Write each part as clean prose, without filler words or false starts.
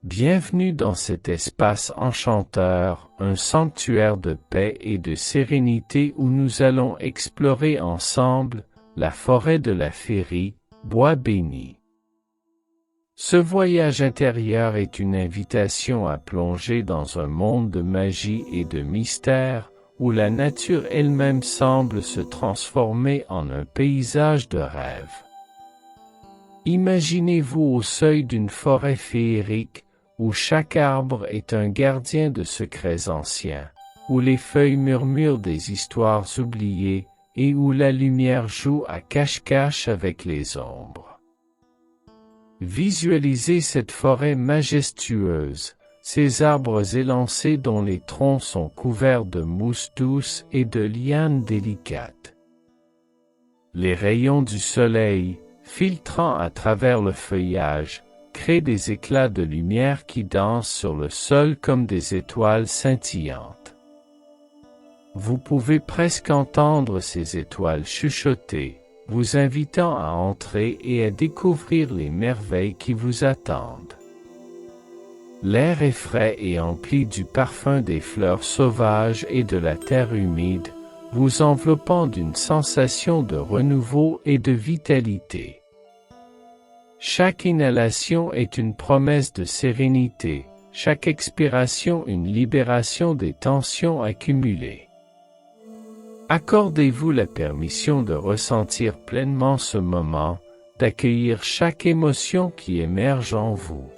Bienvenue dans cet espace enchanteur, un sanctuaire de paix et de sérénité où nous allons explorer ensemble la forêt de la Féerie, bois béni. Ce voyage intérieur est une invitation à plonger dans un monde de magie et de mystère, où la nature elle-même semble se transformer en un paysage de rêve. Imaginez-vous au seuil d'une forêt féerique, où chaque arbre est un gardien de secrets anciens, où les feuilles murmurent des histoires oubliées, et où la lumière joue à cache-cache avec les ombres. Visualisez cette forêt majestueuse, ces arbres élancés dont les troncs sont couverts de mousse douce et de lianes délicates. Les rayons du soleil, filtrant à travers le feuillage, créent des éclats de lumière qui dansent sur le sol comme des étoiles scintillantes. Vous pouvez presque entendre ces étoiles chuchoter, vous invitant à entrer et à découvrir les merveilles qui vous attendent. L'air est frais et empli du parfum des fleurs sauvages et de la terre humide, vous enveloppant d'une sensation de renouveau et de vitalité. Chaque inhalation est une promesse de sérénité, chaque expiration une libération des tensions accumulées. Accordez-vous la permission de ressentir pleinement ce moment, d'accueillir chaque émotion qui émerge en vous.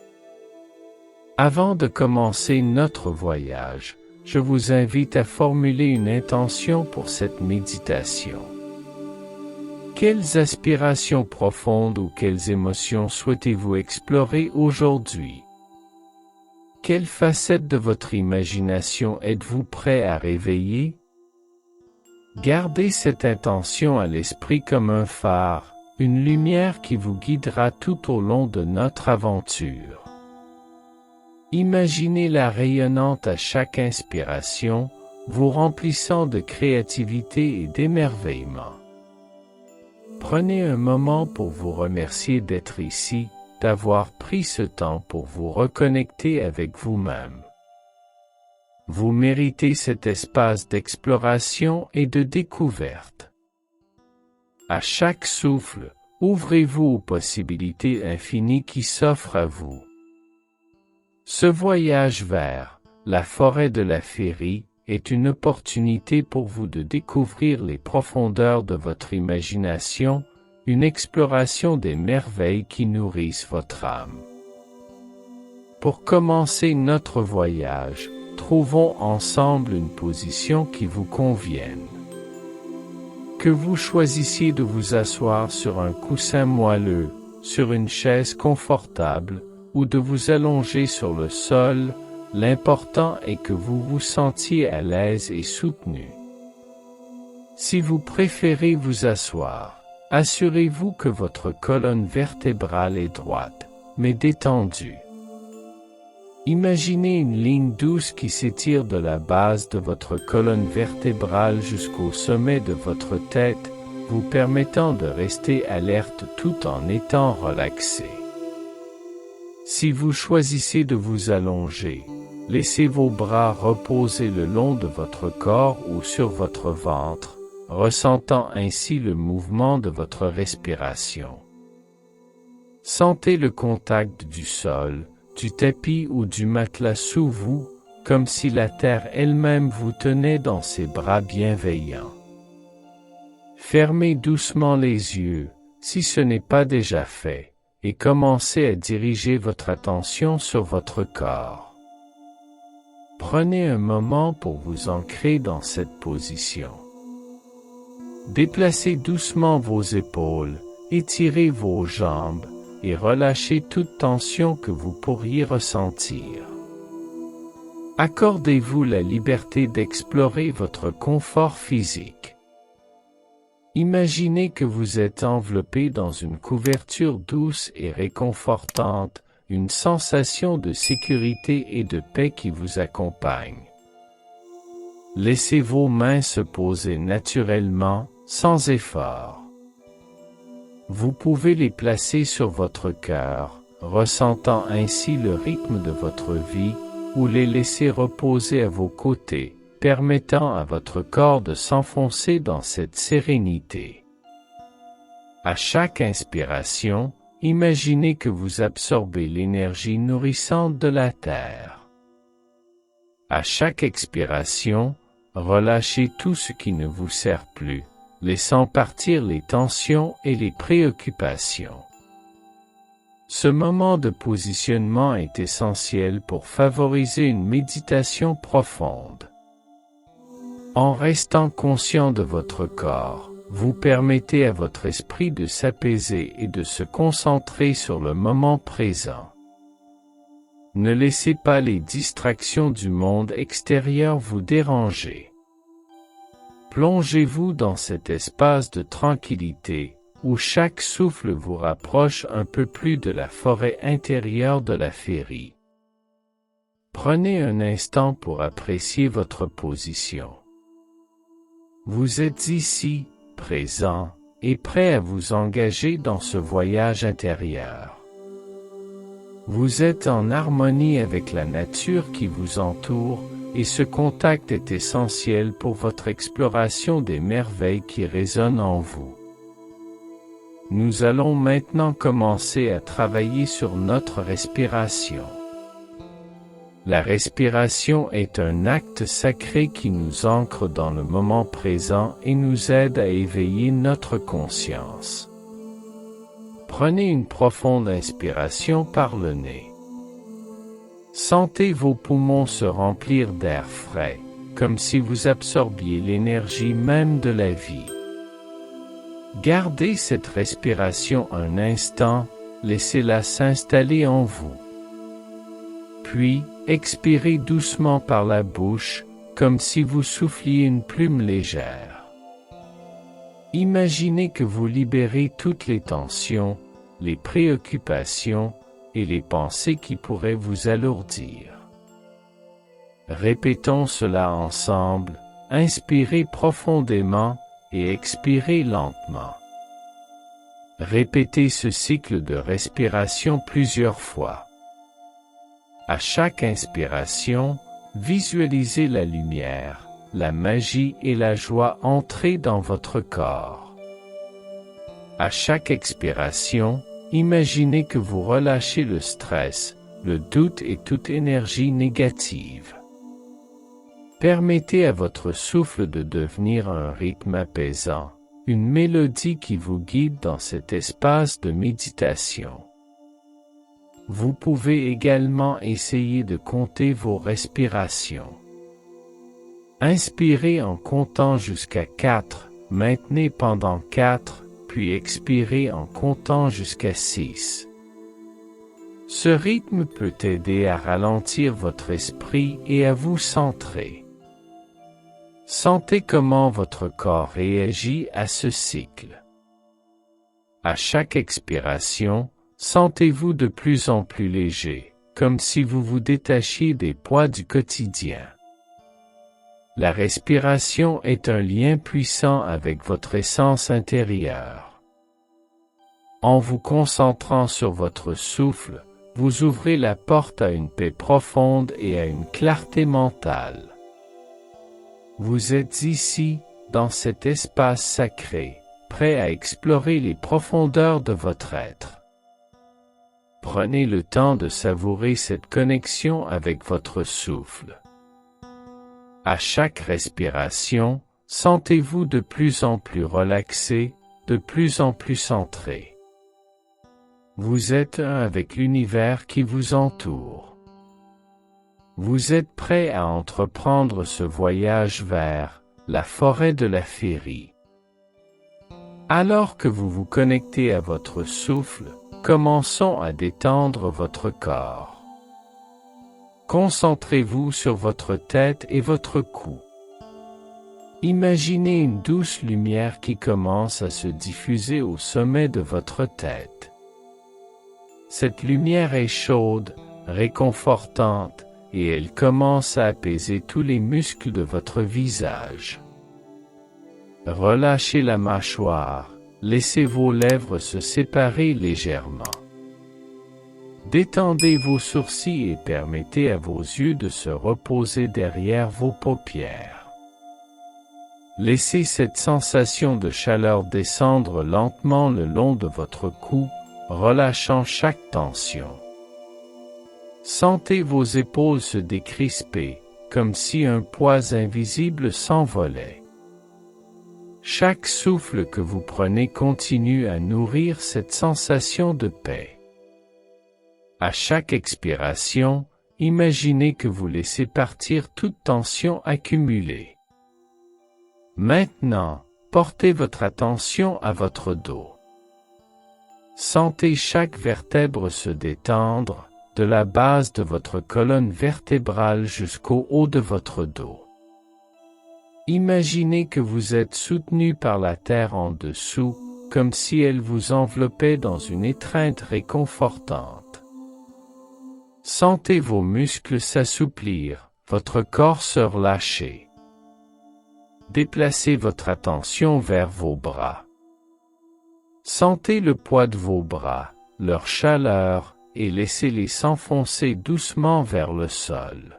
Avant de commencer notre voyage, je vous invite à formuler une intention pour cette méditation. Quelles aspirations profondes ou quelles émotions souhaitez-vous explorer aujourd'hui? Quelle facette de votre imagination êtes-vous prêt à réveiller? Gardez cette intention à l'esprit comme un phare, une lumière qui vous guidera tout au long de notre aventure. Imaginez-la rayonnante à chaque inspiration, vous remplissant de créativité et d'émerveillement. Prenez un moment pour vous remercier d'être ici, d'avoir pris ce temps pour vous reconnecter avec vous-même. Vous méritez cet espace d'exploration et de découverte. À chaque souffle, ouvrez-vous aux possibilités infinies qui s'offrent à vous. Ce voyage vers la forêt de la Féerie est une opportunité pour vous de découvrir les profondeurs de votre imagination, une exploration des merveilles qui nourrissent votre âme. Pour commencer notre voyage, trouvons ensemble une position qui vous convienne. Que vous choisissiez de vous asseoir sur un coussin moelleux, sur une chaise confortable, ou de vous allonger sur le sol, l'important est que vous vous sentiez à l'aise et soutenu. Si vous préférez vous asseoir, assurez-vous que votre colonne vertébrale est droite, mais détendue. Imaginez une ligne douce qui s'étire de la base de votre colonne vertébrale jusqu'au sommet de votre tête, vous permettant de rester alerte tout en étant relaxé. Si vous choisissez de vous allonger, laissez vos bras reposer le long de votre corps ou sur votre ventre, ressentant ainsi le mouvement de votre respiration. Sentez le contact du sol, du tapis ou du matelas sous vous, comme si la terre elle-même vous tenait dans ses bras bienveillants. Fermez doucement les yeux, si ce n'est pas déjà fait, et commencez à diriger votre attention sur votre corps. Prenez un moment pour vous ancrer dans cette position. Déplacez doucement vos épaules, étirez vos jambes, et relâchez toute tension que vous pourriez ressentir. Accordez-vous la liberté d'explorer votre confort physique. Imaginez que vous êtes enveloppé dans une couverture douce et réconfortante, une sensation de sécurité et de paix qui vous accompagne. Laissez vos mains se poser naturellement, sans effort. Vous pouvez les placer sur votre cœur, ressentant ainsi le rythme de votre vie, ou les laisser reposer à vos côtés, permettant à votre corps de s'enfoncer dans cette sérénité. À chaque inspiration, imaginez que vous absorbez l'énergie nourrissante de la Terre. À chaque expiration, relâchez tout ce qui ne vous sert plus, laissant partir les tensions et les préoccupations. Ce moment de positionnement est essentiel pour favoriser une méditation profonde. En restant conscient de votre corps, vous permettez à votre esprit de s'apaiser et de se concentrer sur le moment présent. Ne laissez pas les distractions du monde extérieur vous déranger. Plongez-vous dans cet espace de tranquillité, où chaque souffle vous rapproche un peu plus de la forêt intérieure de la féerie. Prenez un instant pour apprécier votre position. Vous êtes ici, présent, et prêt à vous engager dans ce voyage intérieur. Vous êtes en harmonie avec la nature qui vous entoure, et ce contact est essentiel pour votre exploration des merveilles qui résonnent en vous. Nous allons maintenant commencer à travailler sur notre respiration. La respiration est un acte sacré qui nous ancre dans le moment présent et nous aide à éveiller notre conscience. Prenez une profonde inspiration par le nez. Sentez vos poumons se remplir d'air frais, comme si vous absorbiez l'énergie même de la vie. Gardez cette respiration un instant, laissez-la s'installer en vous. Puis, expirez doucement par la bouche, comme si vous souffliez une plume légère. Imaginez que vous libérez toutes les tensions, les préoccupations et les pensées qui pourraient vous alourdir. Répétons cela ensemble, inspirez profondément et expirez lentement. Répétez ce cycle de respiration plusieurs fois. À chaque inspiration, visualisez la lumière, la magie et la joie entrer dans votre corps. À chaque expiration, imaginez que vous relâchez le stress, le doute et toute énergie négative. Permettez à votre souffle de devenir un rythme apaisant, une mélodie qui vous guide dans cet espace de méditation. Vous pouvez également essayer de compter vos respirations. Inspirez en comptant jusqu'à 4, maintenez pendant 4, puis expirez en comptant jusqu'à 6. Ce rythme peut aider à ralentir votre esprit et à vous centrer. Sentez comment votre corps réagit à ce cycle. À chaque expiration, sentez-vous de plus en plus léger, comme si vous vous détachiez des poids du quotidien. La respiration est un lien puissant avec votre essence intérieure. En vous concentrant sur votre souffle, vous ouvrez la porte à une paix profonde et à une clarté mentale. Vous êtes ici, dans cet espace sacré, prêt à explorer les profondeurs de votre être. Prenez le temps de savourer cette connexion avec votre souffle. À chaque respiration, sentez-vous de plus en plus relaxé, de plus en plus centré. Vous êtes un avec l'univers qui vous entoure. Vous êtes prêt à entreprendre ce voyage vers la forêt de la féerie. Alors que vous vous connectez à votre souffle, commençons à détendre votre corps. Concentrez-vous sur votre tête et votre cou. Imaginez une douce lumière qui commence à se diffuser au sommet de votre tête. Cette lumière est chaude, réconfortante, et elle commence à apaiser tous les muscles de votre visage. Relâchez la mâchoire, laissez vos lèvres se séparer légèrement. Détendez vos sourcils et permettez à vos yeux de se reposer derrière vos paupières. Laissez cette sensation de chaleur descendre lentement le long de votre cou, relâchant chaque tension. Sentez vos épaules se décrisper, comme si un poids invisible s'envolait. Chaque souffle que vous prenez continue à nourrir cette sensation de paix. À chaque expiration, imaginez que vous laissez partir toute tension accumulée. Maintenant, portez votre attention à votre dos. Sentez chaque vertèbre se détendre, de la base de votre colonne vertébrale jusqu'au haut de votre dos. Imaginez que vous êtes soutenu par la terre en dessous, comme si elle vous enveloppait dans une étreinte réconfortante. Sentez vos muscles s'assouplir, votre corps se relâcher. Déplacez votre attention vers vos bras. Sentez le poids de vos bras, leur chaleur, et laissez-les s'enfoncer doucement vers le sol.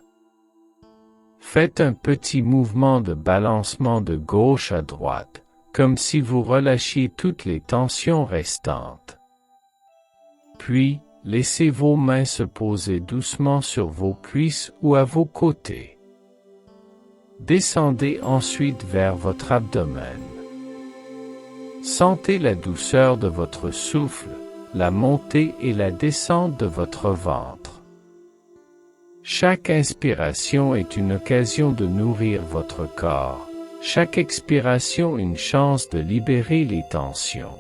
Faites un petit mouvement de balancement de gauche à droite, comme si vous relâchiez toutes les tensions restantes. Puis, laissez vos mains se poser doucement sur vos cuisses ou à vos côtés. Descendez ensuite vers votre abdomen. Sentez la douceur de votre souffle, la montée et la descente de votre ventre. Chaque inspiration est une occasion de nourrir votre corps, chaque expiration une chance de libérer les tensions.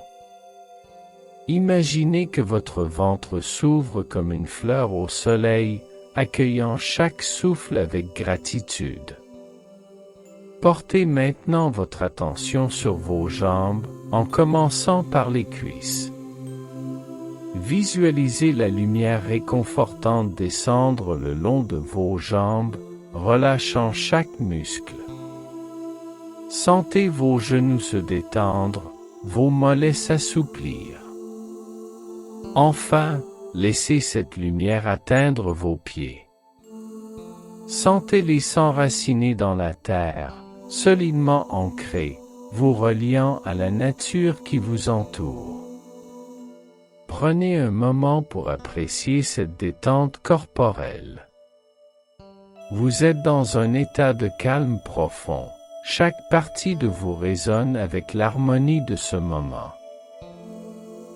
Imaginez que votre ventre s'ouvre comme une fleur au soleil, accueillant chaque souffle avec gratitude. Portez maintenant votre attention sur vos jambes, en commençant par les cuisses. Visualisez la lumière réconfortante descendre le long de vos jambes, relâchant chaque muscle. Sentez vos genoux se détendre, vos mollets s'assouplir. Enfin, laissez cette lumière atteindre vos pieds. Sentez-les s'enraciner dans la terre, solidement ancrés, vous reliant à la nature qui vous entoure. Prenez un moment pour apprécier cette détente corporelle. Vous êtes dans un état de calme profond. Chaque partie de vous résonne avec l'harmonie de ce moment.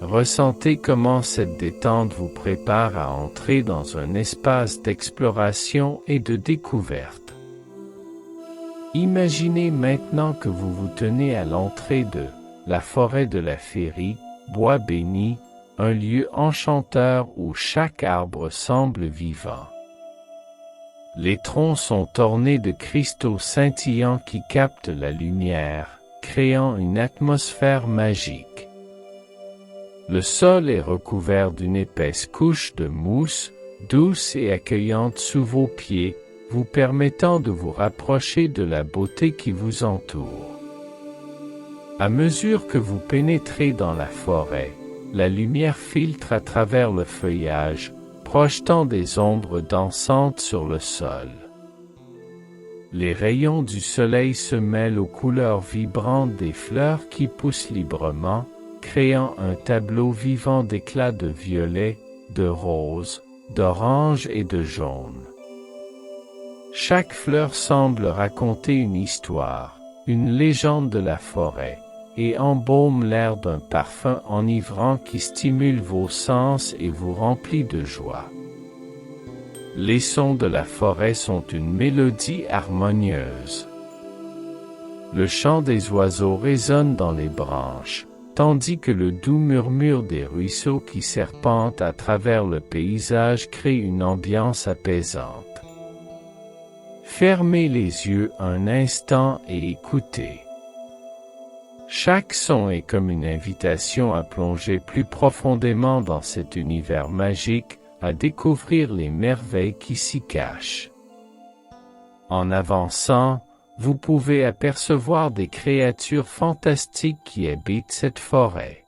Ressentez comment cette détente vous prépare à entrer dans un espace d'exploration et de découverte. Imaginez maintenant que vous vous tenez à l'entrée de la forêt de la Féerie, bois béni, un lieu enchanteur où chaque arbre semble vivant. Les troncs sont ornés de cristaux scintillants qui captent la lumière, créant une atmosphère magique. Le sol est recouvert d'une épaisse couche de mousse, douce et accueillante sous vos pieds, vous permettant de vous rapprocher de la beauté qui vous entoure. À mesure que vous pénétrez dans la forêt, la lumière filtre à travers le feuillage, projetant des ombres dansantes sur le sol. Les rayons du soleil se mêlent aux couleurs vibrantes des fleurs qui poussent librement, créant un tableau vivant d'éclats de violet, de rose, d'orange et de jaune. Chaque fleur semble raconter une histoire, une légende de la forêt, et embaume l'air d'un parfum enivrant qui stimule vos sens et vous remplit de joie. Les sons de la forêt sont une mélodie harmonieuse. Le chant des oiseaux résonne dans les branches, tandis que le doux murmure des ruisseaux qui serpentent à travers le paysage crée une ambiance apaisante. Fermez les yeux un instant et écoutez. Chaque son est comme une invitation à plonger plus profondément dans cet univers magique, à découvrir les merveilles qui s'y cachent. En avançant, vous pouvez apercevoir des créatures fantastiques qui habitent cette forêt.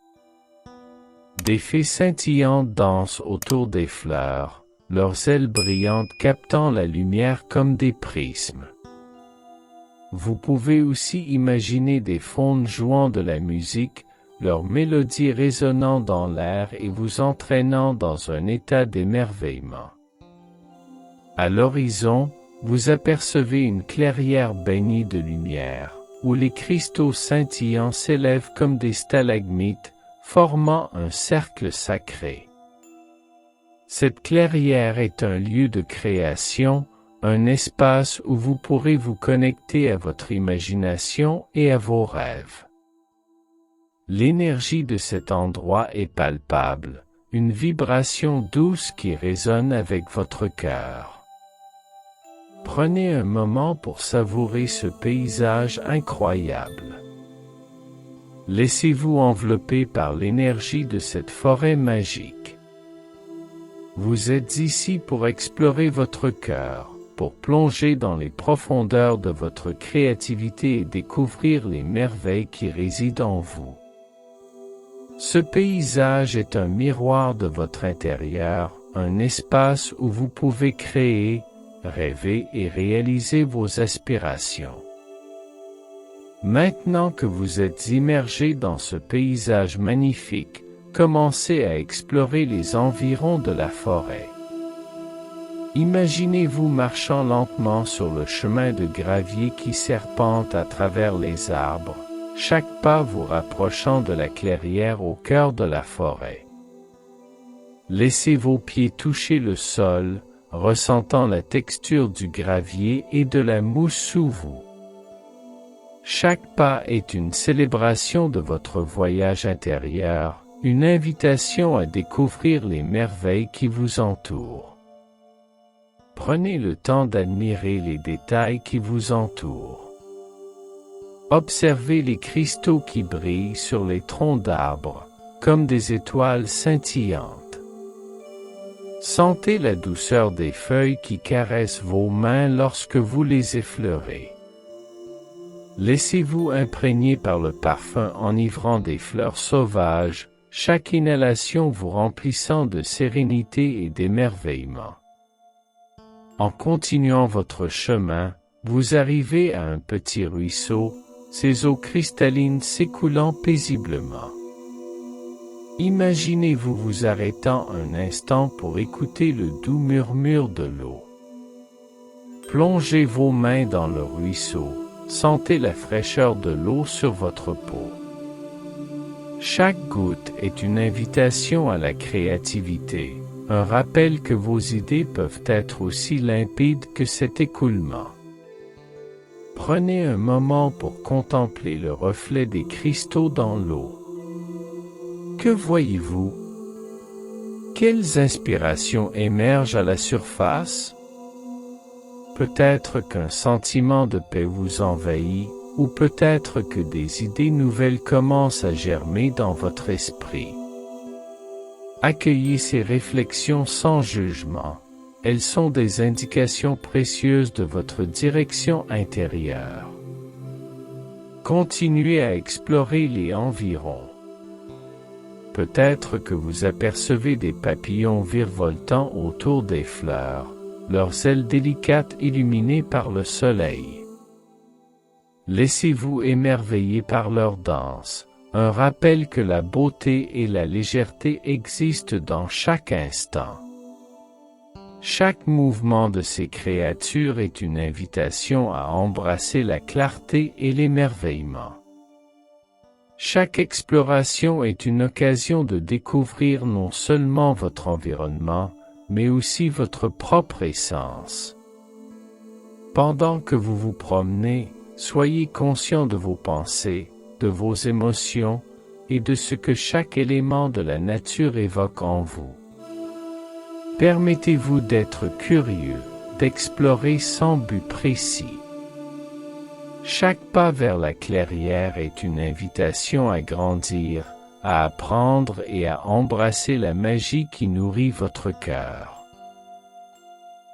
Des fées scintillantes dansent autour des fleurs, leurs ailes brillantes captant la lumière comme des prismes. Vous pouvez aussi imaginer des faunes jouant de la musique, leur mélodie résonnant dans l'air et vous entraînant dans un état d'émerveillement. À l'horizon, vous apercevez une clairière baignée de lumière, où les cristaux scintillants s'élèvent comme des stalagmites, formant un cercle sacré. Cette clairière est un lieu de création, un espace où vous pourrez vous connecter à votre imagination et à vos rêves. L'énergie de cet endroit est palpable, une vibration douce qui résonne avec votre cœur. Prenez un moment pour savourer ce paysage incroyable. Laissez-vous envelopper par l'énergie de cette forêt magique. Vous êtes ici pour explorer votre cœur, pour plonger dans les profondeurs de votre créativité et découvrir les merveilles qui résident en vous. Ce paysage est un miroir de votre intérieur, un espace où vous pouvez créer, rêver et réaliser vos aspirations. Maintenant que vous êtes immergé dans ce paysage magnifique, commencez à explorer les environs de la forêt. Imaginez-vous marchant lentement sur le chemin de gravier qui serpente à travers les arbres, chaque pas vous rapprochant de la clairière au cœur de la forêt. Laissez vos pieds toucher le sol, ressentant la texture du gravier et de la mousse sous vous. Chaque pas est une célébration de votre voyage intérieur, une invitation à découvrir les merveilles qui vous entourent. Prenez le temps d'admirer les détails qui vous entourent. Observez les cristaux qui brillent sur les troncs d'arbres, comme des étoiles scintillantes. Sentez la douceur des feuilles qui caressent vos mains lorsque vous les effleurez. Laissez-vous imprégner par le parfum enivrant des fleurs sauvages, chaque inhalation vous remplissant de sérénité et d'émerveillement. En continuant votre chemin, vous arrivez à un petit ruisseau, ses eaux cristallines s'écoulant paisiblement. Imaginez-vous vous arrêtant un instant pour écouter le doux murmure de l'eau. Plongez vos mains dans le ruisseau, sentez la fraîcheur de l'eau sur votre peau. Chaque goutte est une invitation à la créativité, un rappel que vos idées peuvent être aussi limpides que cet écoulement. Prenez un moment pour contempler le reflet des cristaux dans l'eau. Que voyez-vous? Quelles inspirations émergent à la surface? Peut-être qu'un sentiment de paix vous envahit, ou peut-être que des idées nouvelles commencent à germer dans votre esprit. Accueillez ces réflexions sans jugement. Elles sont des indications précieuses de votre direction intérieure. Continuez à explorer les environs. Peut-être que vous apercevez des papillons virevoltant autour des fleurs, leurs ailes délicates illuminées par le soleil. Laissez-vous émerveiller par leur danse, un rappel que la beauté et la légèreté existent dans chaque instant. Chaque mouvement de ces créatures est une invitation à embrasser la clarté et l'émerveillement. Chaque exploration est une occasion de découvrir non seulement votre environnement, mais aussi votre propre essence. Pendant que vous vous promenez, soyez conscient de vos pensées, de vos émotions, et de ce que chaque élément de la nature évoque en vous. Permettez-vous d'être curieux, d'explorer sans but précis. Chaque pas vers la clairière est une invitation à grandir, à apprendre et à embrasser la magie qui nourrit votre cœur.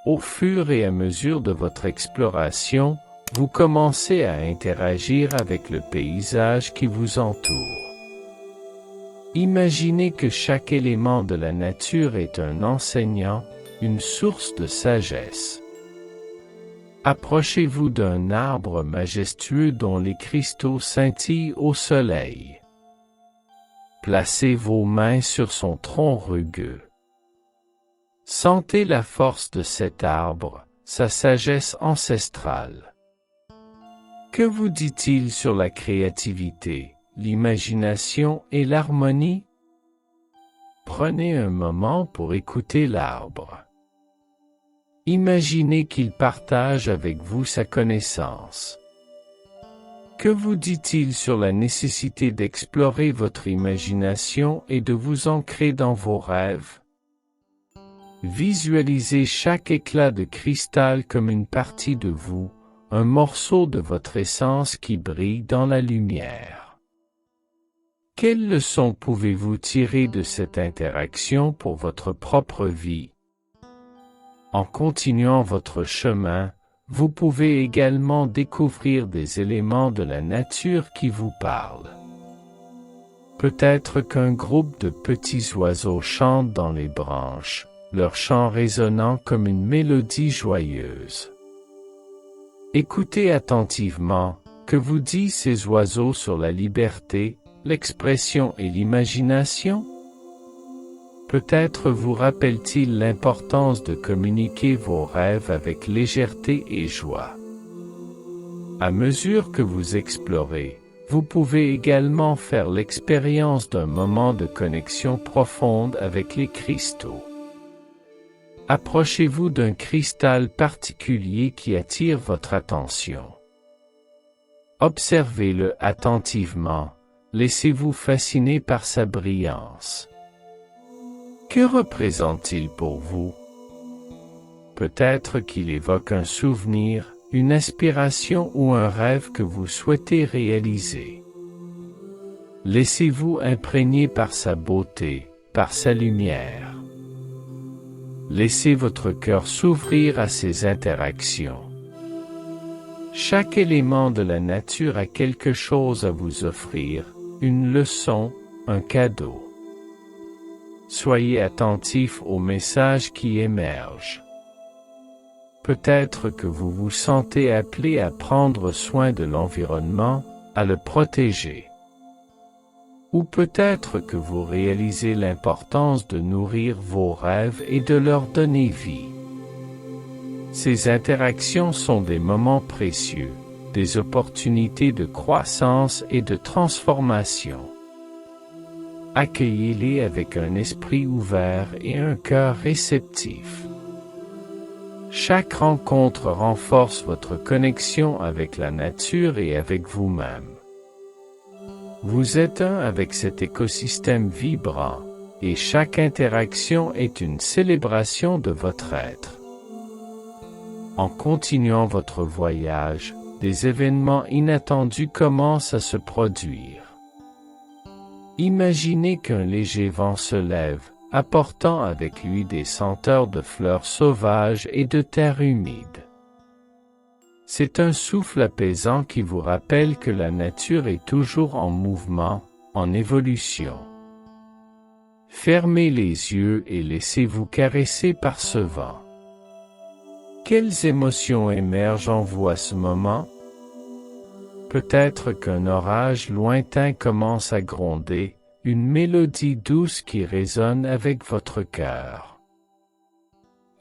Au fur et à mesure de votre exploration, vous commencez à interagir avec le paysage qui vous entoure. Imaginez que chaque élément de la nature est un enseignant, une source de sagesse. Approchez-vous d'un arbre majestueux dont les cristaux scintillent au soleil. Placez vos mains sur son tronc rugueux. Sentez la force de cet arbre, sa sagesse ancestrale. Que vous dit-il sur la créativité, l'imagination et l'harmonie? Prenez un moment pour écouter l'arbre. Imaginez qu'il partage avec vous sa connaissance. Que vous dit-il sur la nécessité d'explorer votre imagination et de vous ancrer dans vos rêves? Visualisez chaque éclat de cristal comme une partie de vous, un morceau de votre essence qui brille dans la lumière. Quelles leçons pouvez-vous tirer de cette interaction pour votre propre vie? En continuant votre chemin, vous pouvez également découvrir des éléments de la nature qui vous parlent. Peut-être qu'un groupe de petits oiseaux chante dans les branches, leur chant résonnant comme une mélodie joyeuse. Écoutez attentivement, que vous disent ces oiseaux sur la liberté, l'expression et l'imagination? Peut-être vous rappelle-t-il l'importance de communiquer vos rêves avec légèreté et joie. À mesure que vous explorez, vous pouvez également faire l'expérience d'un moment de connexion profonde avec les cristaux. Approchez-vous d'un cristal particulier qui attire votre attention. Observez-le attentivement, laissez-vous fasciner par sa brillance. Que représente-t-il pour vous? Peut-être qu'il évoque un souvenir, une inspiration ou un rêve que vous souhaitez réaliser. Laissez-vous imprégner par sa beauté, par sa lumière. Laissez votre cœur s'ouvrir à ces interactions. Chaque élément de la nature a quelque chose à vous offrir, une leçon, un cadeau. Soyez attentif aux messages qui émergent. Peut-être que vous vous sentez appelé à prendre soin de l'environnement, à le protéger. Ou peut-être que vous réalisez l'importance de nourrir vos rêves et de leur donner vie. Ces interactions sont des moments précieux, des opportunités de croissance et de transformation. Accueillez-les avec un esprit ouvert et un cœur réceptif. Chaque rencontre renforce votre connexion avec la nature et avec vous-même. Vous êtes un avec cet écosystème vibrant, et chaque interaction est une célébration de votre être. En continuant votre voyage, des événements inattendus commencent à se produire. Imaginez qu'un léger vent se lève, apportant avec lui des senteurs de fleurs sauvages et de terre humide. C'est un souffle apaisant qui vous rappelle que la nature est toujours en mouvement, en évolution. Fermez les yeux et laissez-vous caresser par ce vent. Quelles émotions émergent en vous à ce moment? Peut-être qu'un orage lointain commence à gronder, une mélodie douce qui résonne avec votre cœur.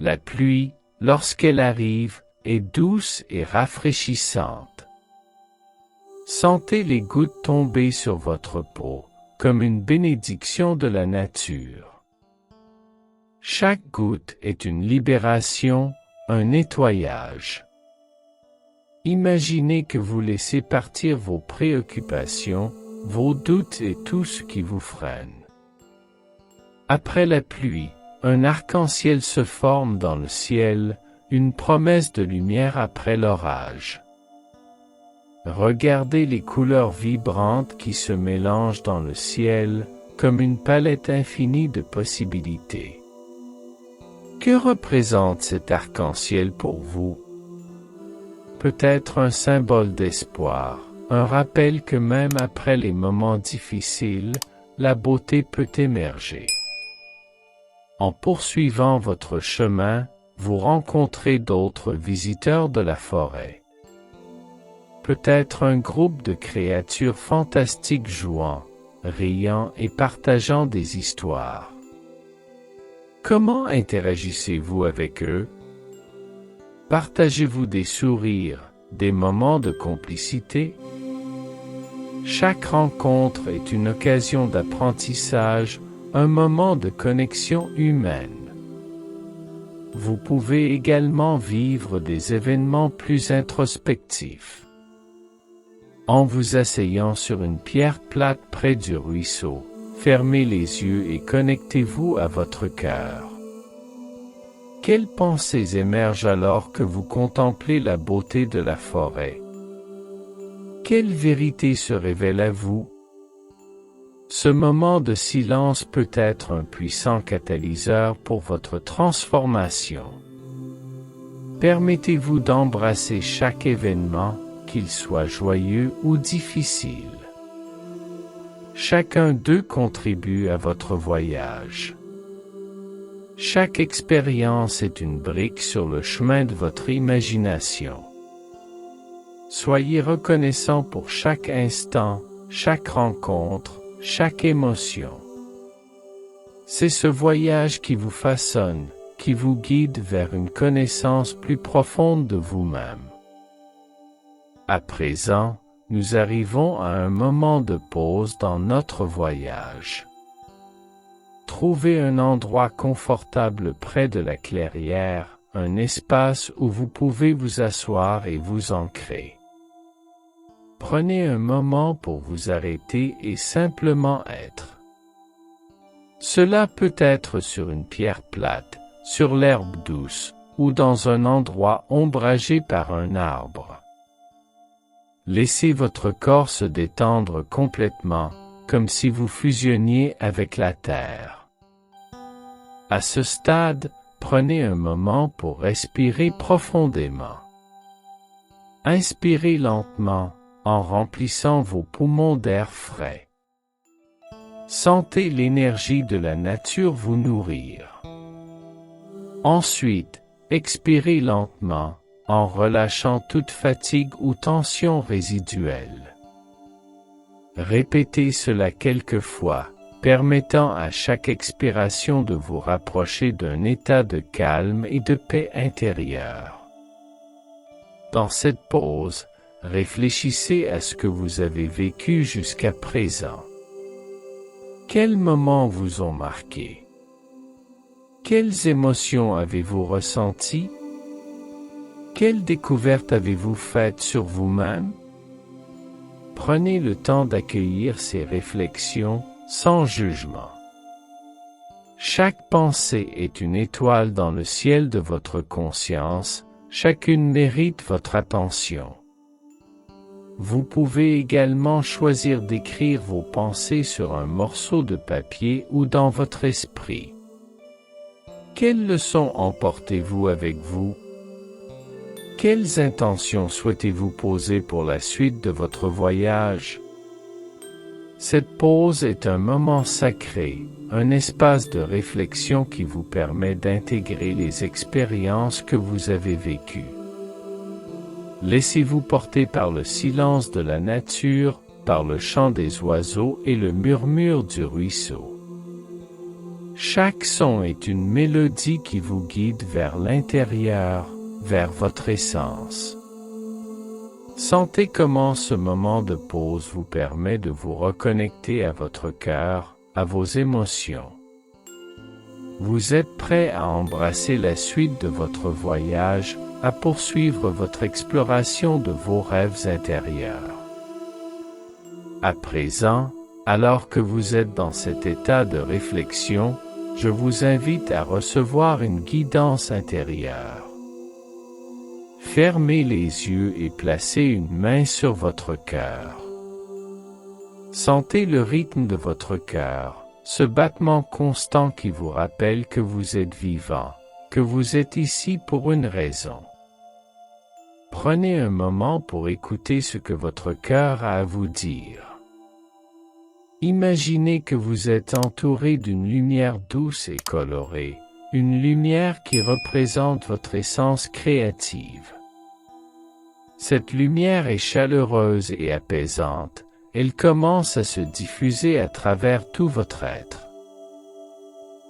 La pluie, lorsqu'elle arrive, est douce et rafraîchissante. Sentez les gouttes tomber sur votre peau, comme une bénédiction de la nature. Chaque goutte est une libération, un nettoyage. Imaginez que vous laissez partir vos préoccupations, vos doutes et tout ce qui vous freine. Après la pluie, un arc-en-ciel se forme dans le ciel, une promesse de lumière après l'orage. Regardez les couleurs vibrantes qui se mélangent dans le ciel, comme une palette infinie de possibilités. Que représente cet arc-en-ciel pour vous? Peut-être un symbole d'espoir, un rappel que même après les moments difficiles, la beauté peut émerger. En poursuivant votre chemin, vous rencontrez d'autres visiteurs de la forêt. Peut-être un groupe de créatures fantastiques jouant, riant et partageant des histoires. Comment interagissez-vous avec eux? Partagez-vous des sourires, des moments de complicité? Chaque rencontre est une occasion d'apprentissage, un moment de connexion humaine. Vous pouvez également vivre des événements plus introspectifs. En vous asseyant sur une pierre plate près du ruisseau, fermez les yeux et connectez-vous à votre cœur. Quelles pensées émergent alors que vous contemplez la beauté de la forêt? Quelle vérité se révèle à vous? Ce moment de silence peut être un puissant catalyseur pour votre transformation. Permettez-vous d'embrasser chaque événement, qu'il soit joyeux ou difficile. Chacun d'eux contribue à votre voyage. Chaque expérience est une brique sur le chemin de votre imagination. Soyez reconnaissant pour chaque instant, chaque rencontre, chaque émotion. C'est ce voyage qui vous façonne, qui vous guide vers une connaissance plus profonde de vous-même. À présent, nous arrivons à un moment de pause dans notre voyage. Trouvez un endroit confortable près de la clairière, un espace où vous pouvez vous asseoir et vous ancrer. Prenez un moment pour vous arrêter et simplement être. Cela peut être sur une pierre plate, sur l'herbe douce, ou dans un endroit ombragé par un arbre. Laissez votre corps se détendre complètement, comme si vous fusionniez avec la terre. À ce stade, prenez un moment pour respirer profondément. Inspirez lentement, en remplissant vos poumons d'air frais. Sentez l'énergie de la nature vous nourrir. Ensuite, expirez lentement, en relâchant toute fatigue ou tension résiduelle. Répétez cela quelques fois, permettant à chaque expiration de vous rapprocher d'un état de calme et de paix intérieure. Dans cette pause, réfléchissez à ce que vous avez vécu jusqu'à présent. Quels moments vous ont marqué? Quelles émotions avez-vous ressenties? Quelles découvertes avez-vous faites sur vous-même? Prenez le temps d'accueillir ces réflexions, sans jugement. Chaque pensée est une étoile dans le ciel de votre conscience, chacune mérite votre attention. Vous pouvez également choisir d'écrire vos pensées sur un morceau de papier ou dans votre esprit. Quelles leçons emportez-vous avec vous? Quelles intentions souhaitez-vous poser pour la suite de votre voyage? Cette pause est un moment sacré, un espace de réflexion qui vous permet d'intégrer les expériences que vous avez vécues. Laissez-vous porter par le silence de la nature, par le chant des oiseaux et le murmure du ruisseau. Chaque son est une mélodie qui vous guide vers l'intérieur, vers votre essence. Sentez comment ce moment de pause vous permet de vous reconnecter à votre cœur, à vos émotions. Vous êtes prêt à embrasser la suite de votre voyage, à poursuivre votre exploration de vos rêves intérieurs. À présent, alors que vous êtes dans cet état de réflexion, je vous invite à recevoir une guidance intérieure. Fermez les yeux et placez une main sur votre cœur. Sentez le rythme de votre cœur, ce battement constant qui vous rappelle que vous êtes vivant, que vous êtes ici pour une raison. Prenez un moment pour écouter ce que votre cœur a à vous dire. Imaginez que vous êtes entouré d'une lumière douce et colorée, une lumière qui représente votre essence créative. Cette lumière est chaleureuse et apaisante, elle commence à se diffuser à travers tout votre être.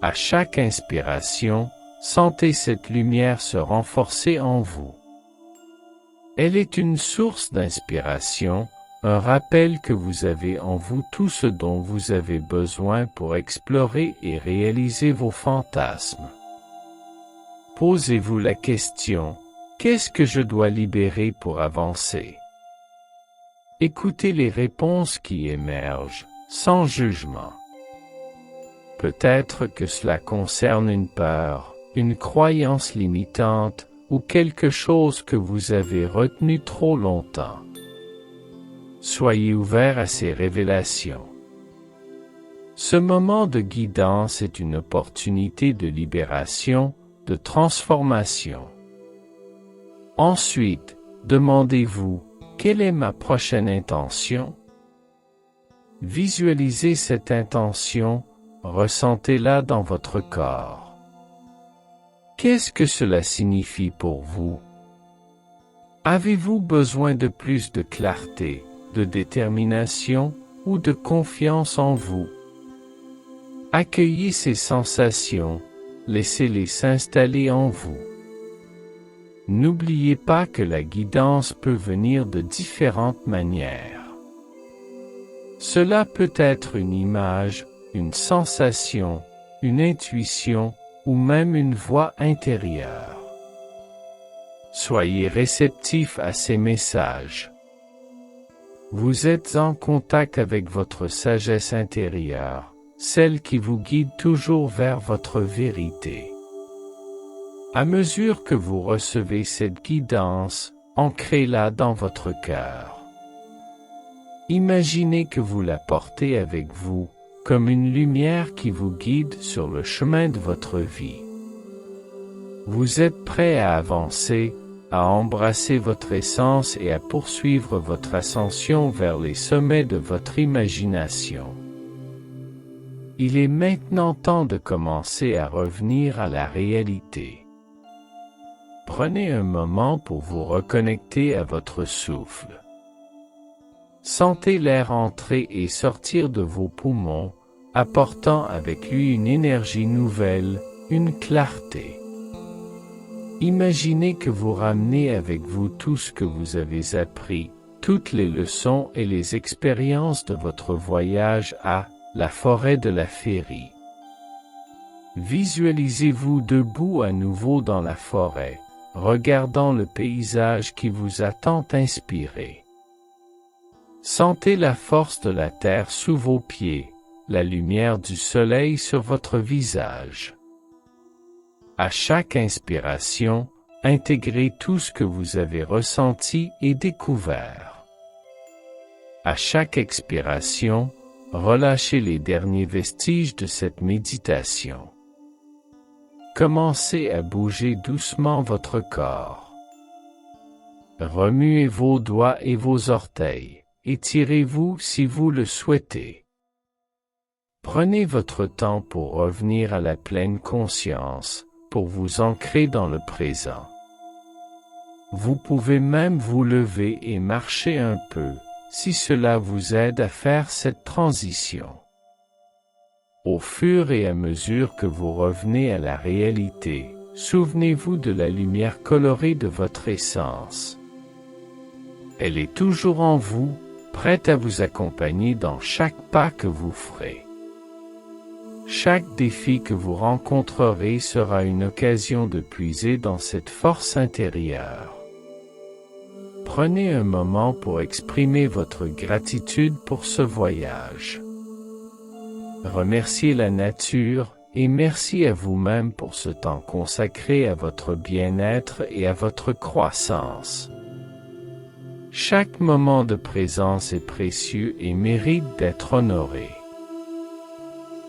À chaque inspiration, sentez cette lumière se renforcer en vous. Elle est une source d'inspiration, un rappel que vous avez en vous tout ce dont vous avez besoin pour explorer et réaliser vos fantasmes. Posez-vous la question, qu'est-ce que je dois libérer pour avancer? Écoutez les réponses qui émergent, sans jugement. Peut-être que cela concerne une peur, une croyance limitante, ou quelque chose que vous avez retenu trop longtemps. Soyez ouvert à ces révélations. Ce moment de guidance est une opportunité de libération, de transformation. Ensuite, demandez-vous, quelle est ma prochaine intention? Visualisez cette intention, ressentez-la dans votre corps. Qu'est-ce que cela signifie pour vous? Avez-vous besoin de plus de clarté, de détermination ou de confiance en vous? Accueillez ces sensations, laissez-les s'installer en vous. N'oubliez pas que la guidance peut venir de différentes manières. Cela peut être une image, une sensation, une intuition, ou même une voix intérieure. Soyez réceptif à ces messages. Vous êtes en contact avec votre sagesse intérieure, celle qui vous guide toujours vers votre vérité. À mesure que vous recevez cette guidance, ancrez-la dans votre cœur. Imaginez que vous la portez avec vous, comme une lumière qui vous guide sur le chemin de votre vie. Vous êtes prêt à avancer, à embrasser votre essence et à poursuivre votre ascension vers les sommets de votre imagination. Il est maintenant temps de commencer à revenir à la réalité. Prenez un moment pour vous reconnecter à votre souffle. Sentez l'air entrer et sortir de vos poumons, apportant avec lui une énergie nouvelle, une clarté. Imaginez que vous ramenez avec vous tout ce que vous avez appris, toutes les leçons et les expériences de votre voyage à la forêt de la Féerie. Visualisez-vous debout à nouveau dans la forêt, regardant le paysage qui vous a tant inspiré. Sentez la force de la terre sous vos pieds, la lumière du soleil sur votre visage. À chaque inspiration, intégrez tout ce que vous avez ressenti et découvert. À chaque expiration, relâchez les derniers vestiges de cette méditation. Commencez à bouger doucement votre corps. Remuez vos doigts et vos orteils, étirez-vous si vous le souhaitez. Prenez votre temps pour revenir à la pleine conscience, pour vous ancrer dans le présent. Vous pouvez même vous lever et marcher un peu, si cela vous aide à faire cette transition. Au fur et à mesure que vous revenez à la réalité, souvenez-vous de la lumière colorée de votre essence. Elle est toujours en vous, prête à vous accompagner dans chaque pas que vous ferez. Chaque défi que vous rencontrerez sera une occasion de puiser dans cette force intérieure. Prenez un moment pour exprimer votre gratitude pour ce voyage. Remerciez la nature et merci à vous-même pour ce temps consacré à votre bien-être et à votre croissance. Chaque moment de présence est précieux et mérite d'être honoré.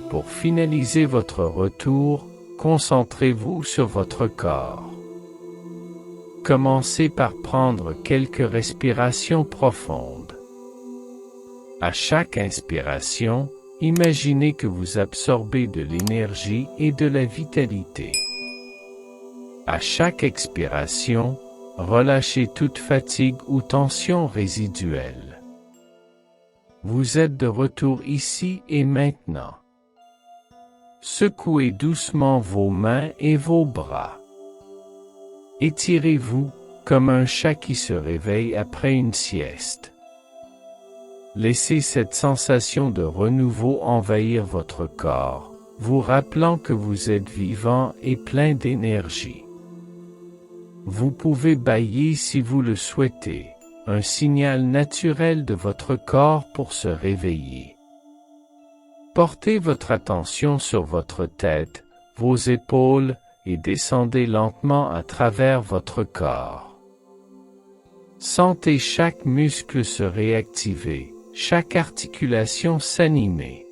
Pour finaliser votre retour, concentrez-vous sur votre corps. Commencez par prendre quelques respirations profondes. À chaque inspiration, imaginez que vous absorbez de l'énergie et de la vitalité. À chaque expiration, relâchez toute fatigue ou tension résiduelle. Vous êtes de retour ici et maintenant. Secouez doucement vos mains et vos bras. Étirez-vous, comme un chat qui se réveille après une sieste. Laissez cette sensation de renouveau envahir votre corps, vous rappelant que vous êtes vivant et plein d'énergie. Vous pouvez bâiller si vous le souhaitez, un signal naturel de votre corps pour se réveiller. Portez votre attention sur votre tête, vos épaules, et descendez lentement à travers votre corps. Sentez chaque muscle se réactiver, chaque articulation s'animer.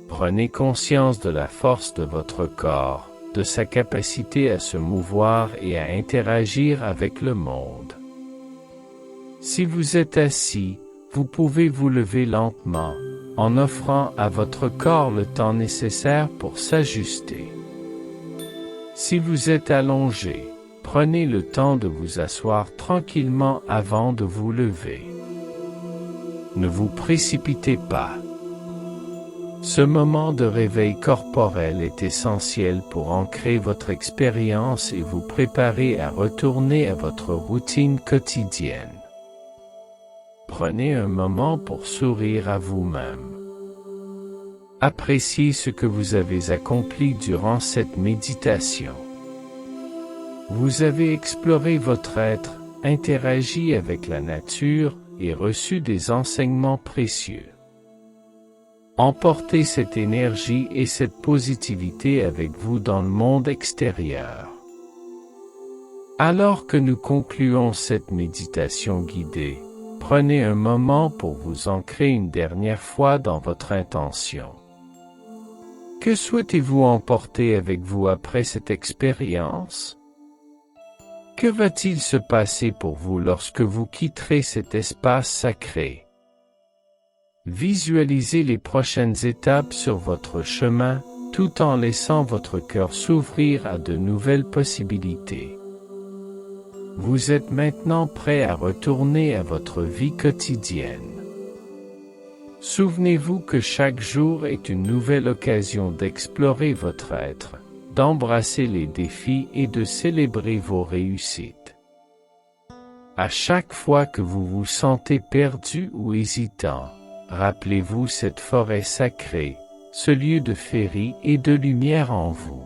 Prenez conscience de la force de votre corps, de sa capacité à se mouvoir et à interagir avec le monde. Si vous êtes assis, vous pouvez vous lever lentement, en offrant à votre corps le temps nécessaire pour s'ajuster. Si vous êtes allongé, prenez le temps de vous asseoir tranquillement avant de vous lever. Ne vous précipitez pas. Ce moment de réveil corporel est essentiel pour ancrer votre expérience et vous préparer à retourner à votre routine quotidienne. Prenez un moment pour sourire à vous-même. Appréciez ce que vous avez accompli durant cette méditation. Vous avez exploré votre être, interagi avec la nature et reçu des enseignements précieux. Emportez cette énergie et cette positivité avec vous dans le monde extérieur. Alors que nous concluons cette méditation guidée, prenez un moment pour vous ancrer une dernière fois dans votre intention. Que souhaitez-vous emporter avec vous après cette expérience? Que va-t-il se passer pour vous lorsque vous quitterez cet espace sacré? Visualisez les prochaines étapes sur votre chemin, tout en laissant votre cœur s'ouvrir à de nouvelles possibilités. Vous êtes maintenant prêt à retourner à votre vie quotidienne. Souvenez-vous que chaque jour est une nouvelle occasion d'explorer votre être, d'embrasser les défis et de célébrer vos réussites. À chaque fois que vous vous sentez perdu ou hésitant, rappelez-vous cette forêt sacrée, ce lieu de féerie et de lumière en vous.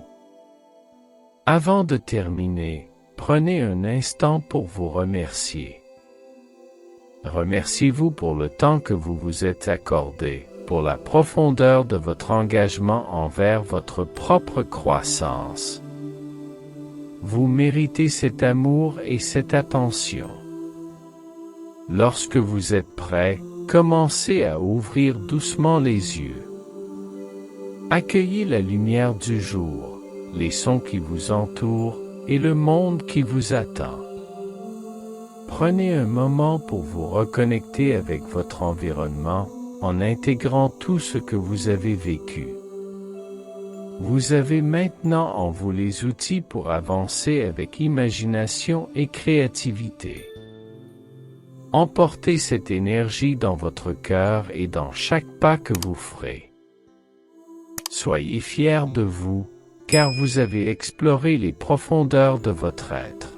Avant de terminer, prenez un instant pour vous remercier. Remerciez-vous pour le temps que vous vous êtes accordé, pour la profondeur de votre engagement envers votre propre croissance. Vous méritez cet amour et cette attention. Lorsque vous êtes prêt, commencez à ouvrir doucement les yeux. Accueillez la lumière du jour, les sons qui vous entourent et le monde qui vous attend. Prenez un moment pour vous reconnecter avec votre environnement, en intégrant tout ce que vous avez vécu. Vous avez maintenant en vous les outils pour avancer avec imagination et créativité. Emportez cette énergie dans votre cœur et dans chaque pas que vous ferez. Soyez fiers de vous, car vous avez exploré les profondeurs de votre être.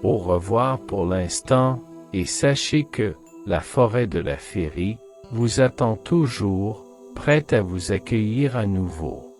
Au revoir pour l'instant, et sachez que la forêt de la féerie vous attend toujours, prête à vous accueillir à nouveau.